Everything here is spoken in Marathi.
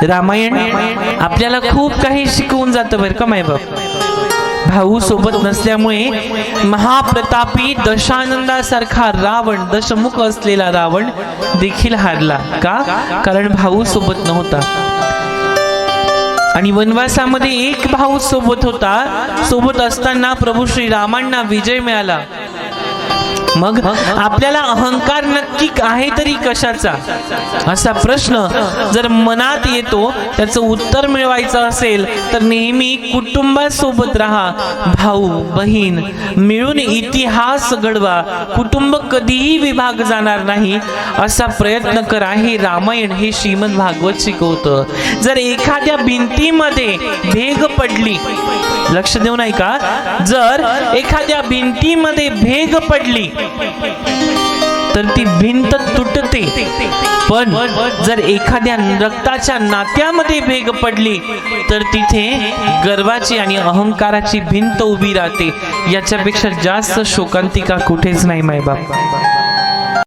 रामायण आपल्याला खूप काही शिकवून जातं बरं का मायबाप. भाऊ सोबत नसल्यामुळे महाप्रतापी दशानंदासारखा रावण, दशमुख असलेला रावण देखील हारला. का? कारण भाऊ सोबत नव्हता. आणि वनवासामध्ये एक भाऊ सोबत होता. सोबत असताना प्रभू श्रीरामांना विजय मिळाला. मग आपल्याला अहंकार नक्की आहे तरी कशाचा, असा प्रश्न जर मनात येतो, त्याचं उत्तर मिळवायचं असेल तर नेहमी कुटुंबासोबत राहा. भाऊ बहीण मिळून इतिहास घडवा. कुटुंब कधीही विभाग जाणार नाही असा प्रयत्न करा. हे रामायण, हे श्रीमद भागवत शिकवतं. जर एखाद्या भिंतीमध्ये भेग पडली, लक्ष देऊ नाही का, जर एखाद्या भिंतीमध्ये भेग पडली तर ती भिंत तुटते. पण जर एखाद्या रक्ताच्या नात्यामध्ये भेग पडली तर तिथे गर्वाची आणि अहंकाराची भिंत उभी राहते. याच्यापेक्षा जास्त शोकांतिका कुठेच नाही मायबाप.